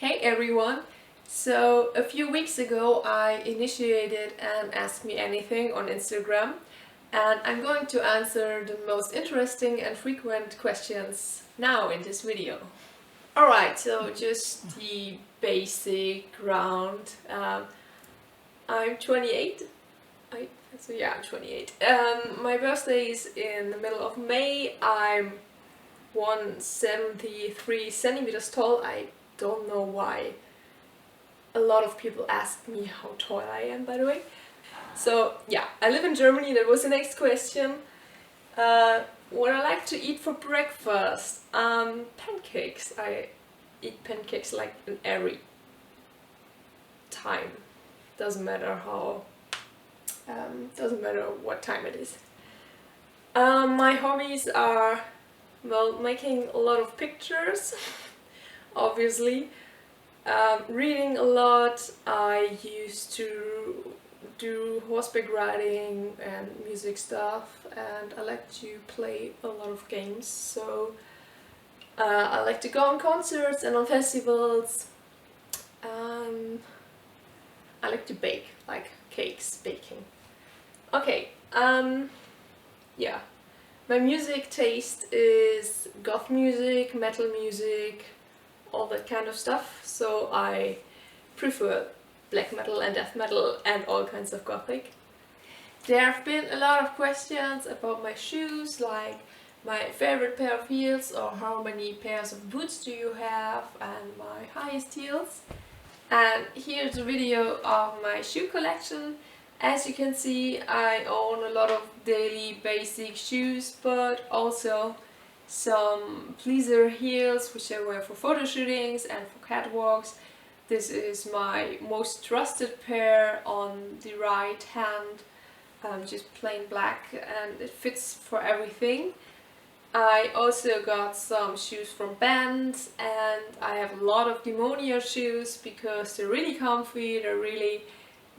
Hey everyone! So a few weeks ago I initiated an Ask Me Anything on Instagram, and I'm going to answer the most interesting and frequent questions now in this video. Alright, so just the basic ground. I'm 28. I'm 28. My birthday is in the middle of May. I'm 173 centimeters tall. I don't know why. A lot of people ask me how tall I am, by the way. So yeah, I live in Germany. That was the next question. What I like to eat for breakfast? Pancakes. I eat pancakes like in every time. Doesn't matter how. Doesn't matter what time it is. My hobbies are, well, making a lot of pictures, obviously. Reading a lot. I used to do horseback riding and music stuff, and I like to play a lot of games. So I like to go on concerts and on festivals. I like to bake, like cakes, baking. Okay, yeah. My music taste is goth music, metal music, all that kind of stuff. So I prefer black metal and death metal and all kinds of gothic. There have been a lot of questions about my shoes, like my favorite pair of heels or how many pairs of boots do you have and my highest heels. And here's a video of my shoe collection. As you can see, I own a lot of daily basic shoes, but also some pleaser heels which I wear for photo shootings and for catwalks. This is my most trusted pair on the right hand, just plain black, and it fits for everything. I also got some shoes from bands, and I have a lot of Demonia shoes because they're really comfy, they're really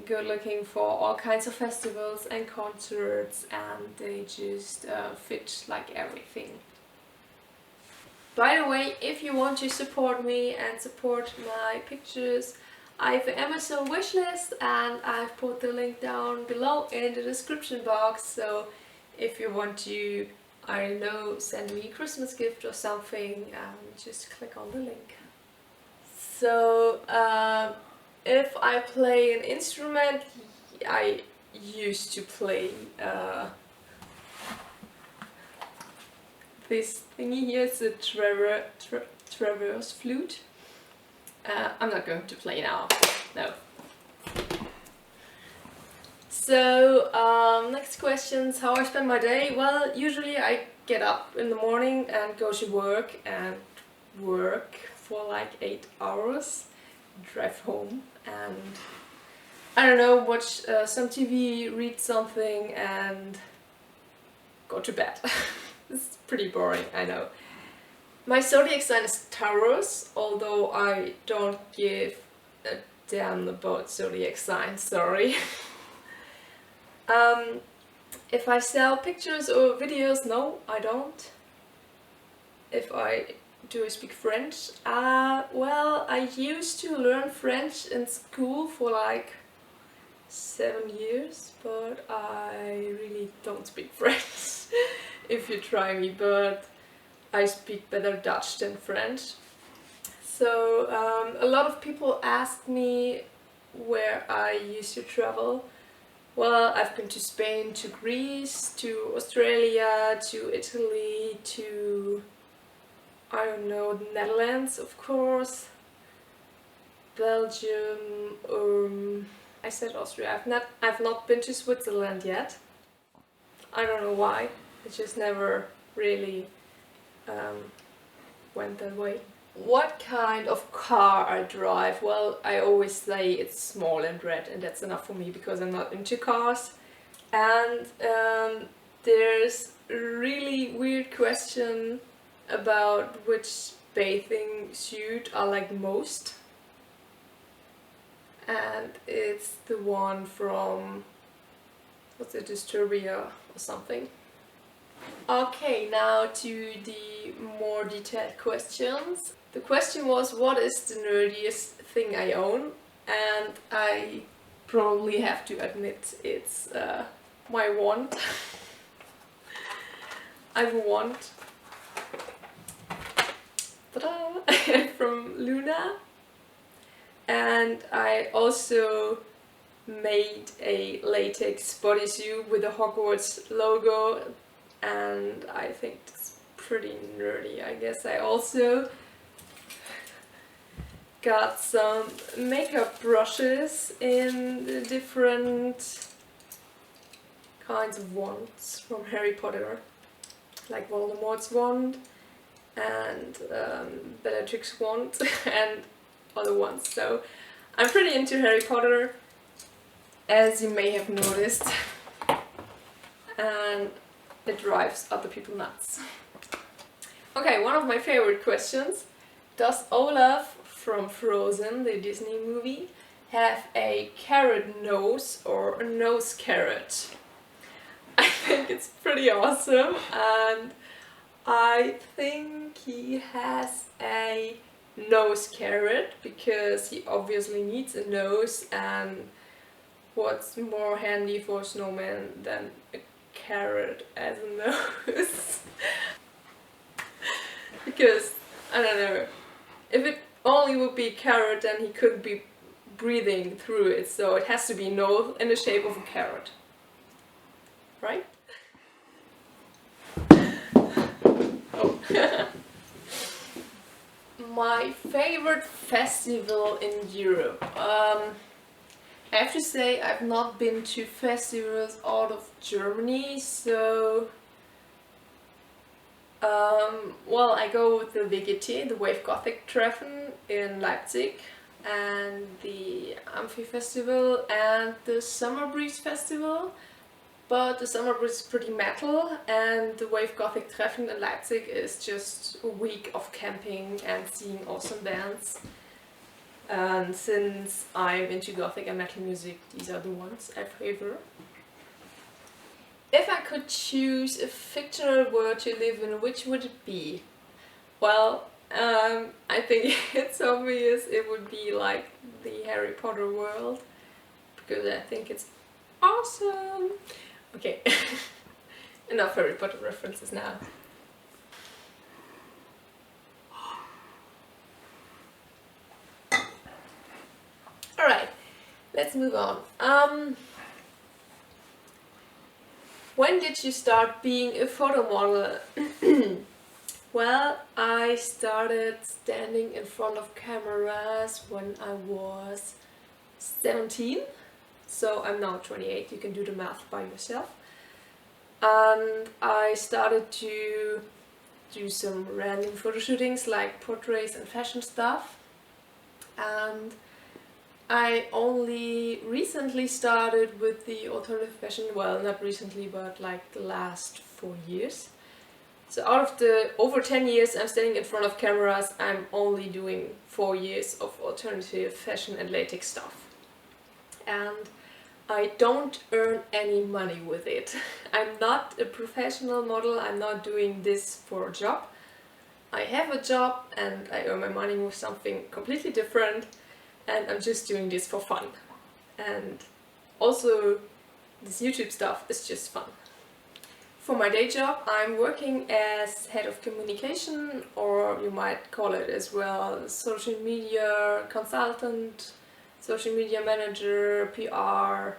good looking for all kinds of festivals and concerts, and they just fit like everything. By the way, if you want to support me and support my pictures, I have an Amazon wishlist and I've put the link down below in the description box. So if you want to, I don't know, send me a Christmas gift or something, just click on the link. So if I play an instrument, I used to play this thingy here. It's a traverse flute. I'm not going to play now, no. So next questions, how I spend my day. Well, usually I get up in the morning and go to work and work for like 8 hours, drive home and I don't know, watch some TV, read something and go to bed. It's pretty boring, I know. My zodiac sign is Taurus, although I don't give a damn about zodiac signs, sorry. If I sell pictures or videos, no, I don't. If I do I speak French? Well, I used to learn French in school for like 7 years, but I really don't speak French if you try me, but I speak better Dutch than French. So a lot of people ask me where I used to travel. Well, I've been to Spain, to Greece, to Australia, to Italy, to, I don't know, the Netherlands, of course, Belgium, I said Austria. I've not been to Switzerland yet. I don't know why. It just never really went that way. What kind of car I drive? Well, I always say it's small and red, and that's enough for me because I'm not into cars. And there's a really weird question about which bathing suit I like most. And it's the one from, what's it, Disturbia or something. Okay, now to the more detailed questions. The question was, what is the nerdiest thing I own? And I probably have to admit it's my wand. I have a wand from Luna, and I also made a latex bodysuit with a Hogwarts logo, and I think it's pretty nerdy. I guess I also got some makeup brushes in the different kinds of wands from Harry Potter, like Voldemort's wand and Bellatrix wand and other ones. So I'm pretty into Harry Potter, as you may have noticed, and it drives other people nuts. Okay, one of my favorite questions. Does Olaf from Frozen, the Disney movie, have a carrot nose or a nose carrot? I think it's pretty awesome, and I think he has a nose carrot because he obviously needs a nose, and what's more handy for a snowman than a carrot as a nose? Because, I don't know, if it only would be a carrot then he couldn't be breathing through it, so it has to be nose in the shape of a carrot. Right? Oh. My favorite festival in Europe. I have to say I've not been to festivals out of Germany, so well, I go with the WGT, the Wave Gothic Treffen in Leipzig, and the Amphi Festival and the Summer Breeze Festival. But the Summer Breeze is pretty metal, and the Wave Gothic Treffen in Leipzig is just a week of camping and seeing awesome bands. And since I'm into Gothic and metal music, these are the ones I favor. If I could choose a fictional world to live in, which would it be? Well, I think it's obvious it would be like the Harry Potter world, because I think it's awesome. Okay, enough Harry Potter references now. Alright, let's move on. When did you start being a photo model? Well, I started standing in front of cameras when I was 17. So I'm now 28, you can do the math by yourself. And I started to do some random photo shootings like portraits and fashion stuff. And I only recently started with the alternative fashion, well, not recently, but like the last 4 years. So out of the over 10 years I'm standing in front of cameras, I'm only doing 4 years of alternative fashion and latex stuff. And I don't earn any money with it. I'm not a professional model, I'm not doing this for a job. I have a job and I earn my money with something completely different, and I'm just doing this for fun. And also this YouTube stuff is just fun. For my day job I'm working as head of communication, or you might call it as well social media consultant, social media manager, PR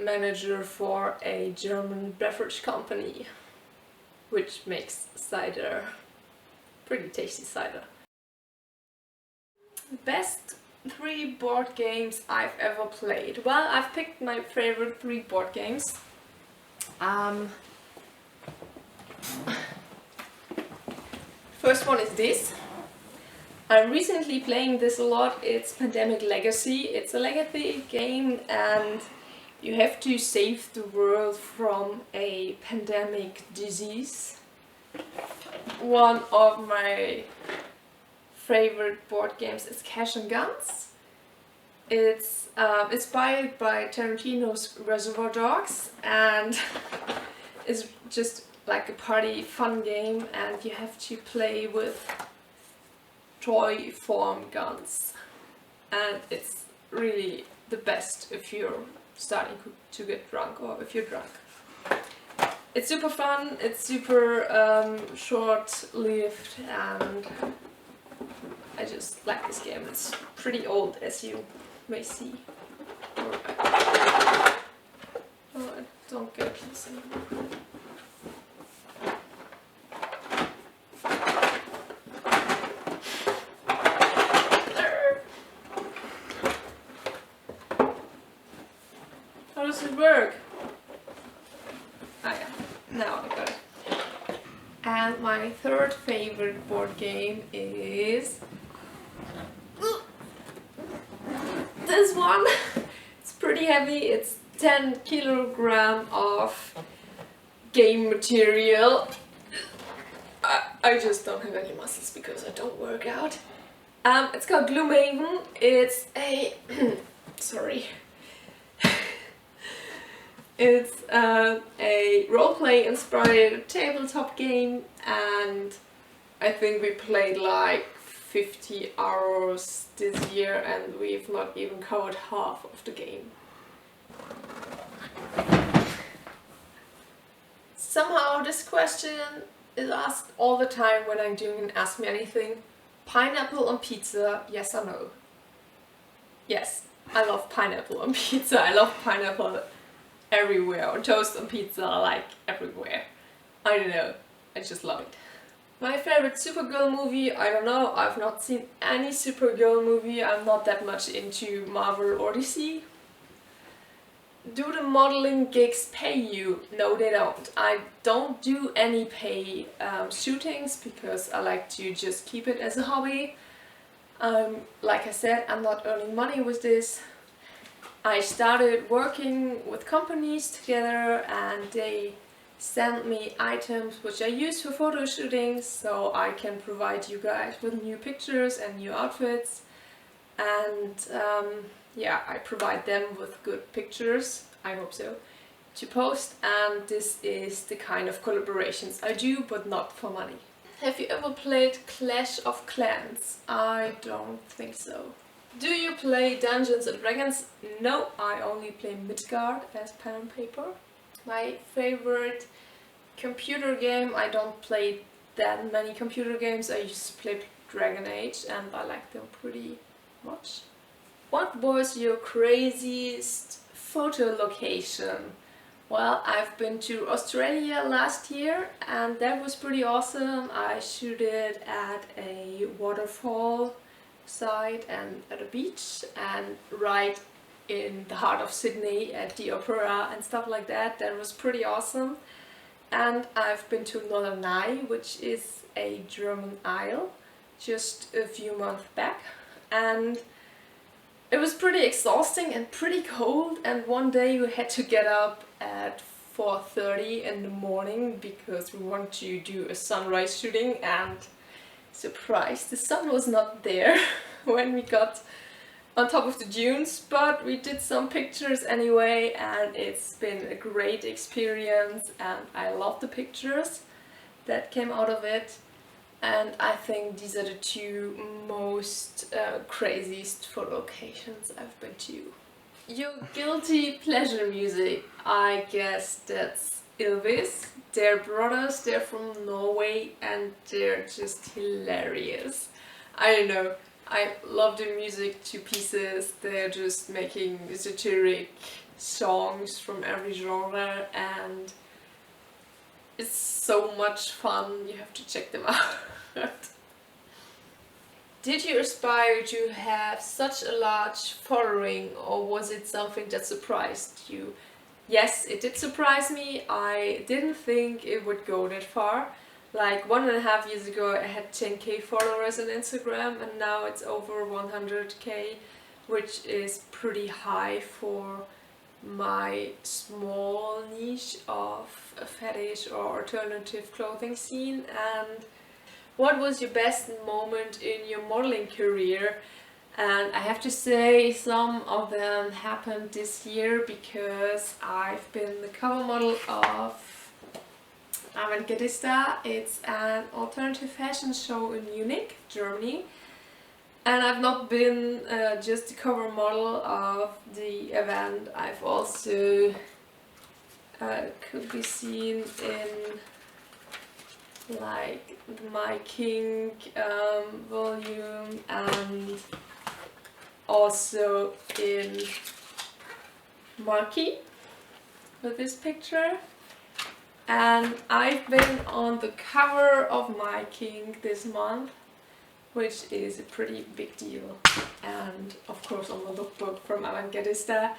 manager for a German beverage company which makes cider, pretty tasty cider. Best 3 board games I've ever played. Well, I've picked my favorite 3 board games. First one is this. I'm recently playing this a lot. It's Pandemic Legacy. It's a legacy game and you have to save the world from a pandemic disease. One of my favorite board games is Cash and Guns. It's inspired by Tarantino's Reservoir Dogs and it's just like a party fun game, and you have to play with toy foam guns, and it's really the best if you're starting to get drunk or if you're drunk. It's super fun, it's super short-lived, and I just like this game. It's pretty old, as you may see. Oh, I don't get this anymore. How does it work? Ah yeah, now I got it. And my third favorite board game is this one. It's pretty heavy. It's 10 kilograms of game material. I just don't have any muscles because I don't work out. It's called Gloomhaven. It's a sorry. It's a role-play inspired tabletop game, and I think we played like 50 hours this year and we've not even covered half of the game. Somehow this question is asked all the time when I'm doing an Ask Me Anything. Pineapple on pizza, yes or no? Yes, I love pineapple on pizza. I love pineapple everywhere, or toast on pizza, like everywhere. I don't know, I just love it. My favorite Supergirl movie, I don't know, I've not seen any Supergirl movie. I'm not that much into Marvel or DC. Do the modeling gigs pay you? No, they don't. I don't do any pay shootings because I like to just keep it as a hobby. Like I said, I'm not earning money with this. I started working with companies together and they send me items which I use for photo shootings, so I can provide you guys with new pictures and new outfits. And yeah, I provide them with good pictures, I hope so, to post, and this is the kind of collaborations I do, but not for money. Have you ever played Clash of Clans? I don't think so. Do you play Dungeons and Dragons? No, I only play Midgard as pen and paper. My favorite computer game, I don't play that many computer games. I used to play Dragon Age and I like them pretty much. What was your craziest photo location? Well, I've been to Australia last year and that was pretty awesome. I shooted at a waterfall site and at a beach and right in the heart of Sydney at the opera and stuff like that. That was pretty awesome. And I've been to Norderney, which is a German isle, just a few months back, and it was pretty exhausting and pretty cold, and one day we had to get up at 4:30 in the morning because we wanted to do a sunrise shooting, and surprise, the sun was not there when we got on top of the dunes, but we did some pictures anyway and it's been a great experience and I love the pictures that came out of it, and I think these are the two most craziest photo locations I've been to. Your guilty pleasure music, I guess that's Ylvis. They're brothers, they're from Norway and they're just hilarious. I don't know, I love their music to pieces. They're just making satiric songs from every genre and it's so much fun, you have to check them out. Did you aspire to have such a large following, or was it something that surprised you? Yes, it did surprise me. I didn't think it would go that far. Like 1.5 years ago I had 10k followers on Instagram and now it's over 100k, which is pretty high for my small niche of a fetish or alternative clothing scene. And what was your best moment in your modeling career? And I have to say some of them happened this year because I've been the cover model of Avantgardista. It's an alternative fashion show in Munich, Germany, And I've not been just the cover model of the event. I've also could be seen in like my King volume, and also in Marquee with this picture. And I've been on the cover of my King this month, which is a pretty big deal, and of course on the lookbook from Avantgardista.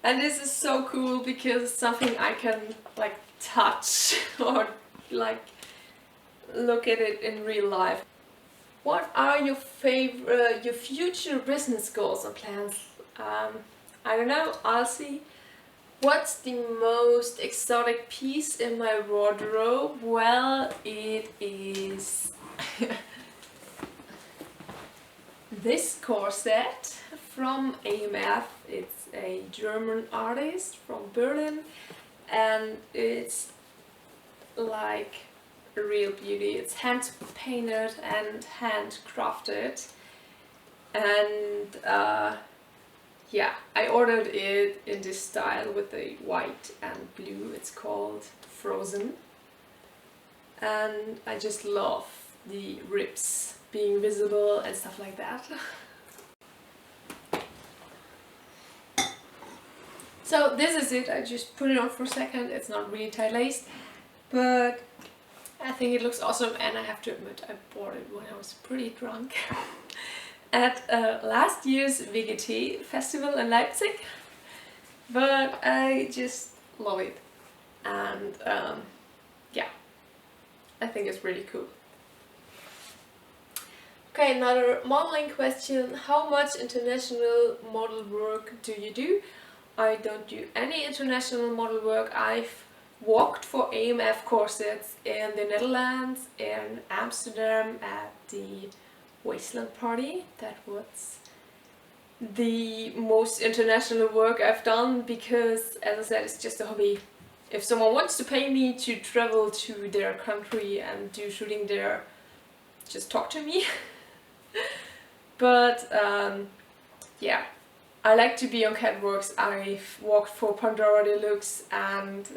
And this is so cool because it's something I can like touch or like look at it in real life. What are your future business goals or plans? I don't know, I'll see. What's the most exotic piece in my wardrobe? Well, it is this corset from AMF. It's a German artist from Berlin, and it's like a real beauty. It's hand painted and handcrafted, and yeah, I ordered it in this style with the white and blue. It's called Frozen, and I just love the ribs being visible and stuff like that. So this is it. I just put it on for a second. It's not really tight laced, but I think it looks awesome, and I have to admit I bought it when I was pretty drunk at last year's WGT festival in Leipzig, but I just love it, and yeah, I think it's really cool. Okay, another modeling question. How much international model work do you do? I don't do any international model work. I've walked for AMF corsets in the Netherlands, in Amsterdam at the Wasteland party. That was the most international work I've done because, as I said, it's just a hobby. If someone wants to pay me to travel to their country and do shooting there, just talk to me. But yeah, I like to be on catwalks. I've walked for Pandora Deluxe and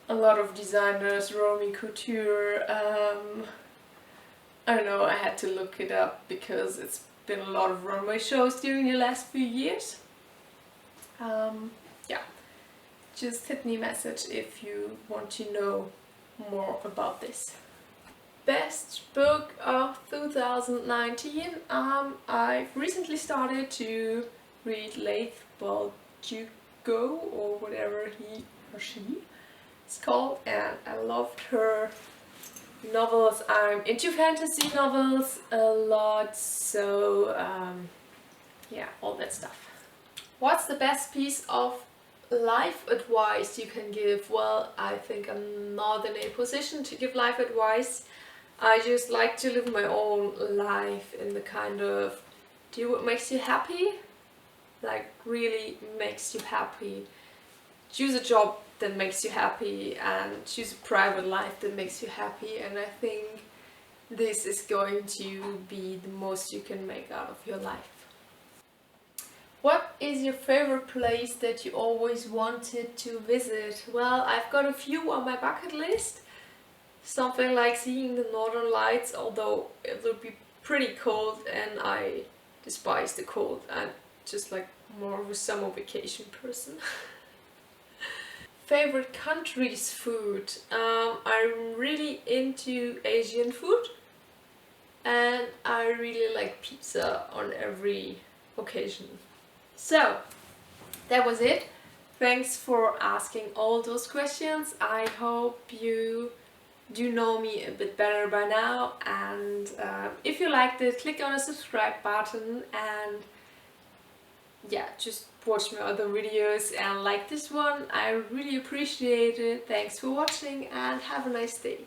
a lot of designers, Romy Couture. I don't know, I had to look it up because it's been a lot of runway shows during the last few years. Yeah, just hit me a message if you want to know more about this. Best book of 2019. I've recently started to read Leith Boldugo, or whatever he or she is called, and I loved her novels. I'm into fantasy novels a lot, so yeah, all that stuff. What's the best piece of life advice you can give? Well, I think I'm not in a position to give life advice. I just like to live my own life in the kind of do what makes you happy, like really makes you happy. Choose a job that makes you happy and choose a private life that makes you happy, and I think this is going to be the most you can make out of your life. What is your favorite place that you always wanted to visit? Well, I've got a few on my bucket list. Something like seeing the Northern Lights, although it would be pretty cold and I despise the cold. I'm just like more of a summer vacation person. Favorite country's food? I'm really into Asian food, and I really like pizza on every occasion. So that was it. Thanks for asking all those questions. I hope you do know me a bit better by now, and if you liked it, click on the subscribe button, and yeah, just watch my other videos and like this one. I really appreciate it. Thanks for watching and have a nice day.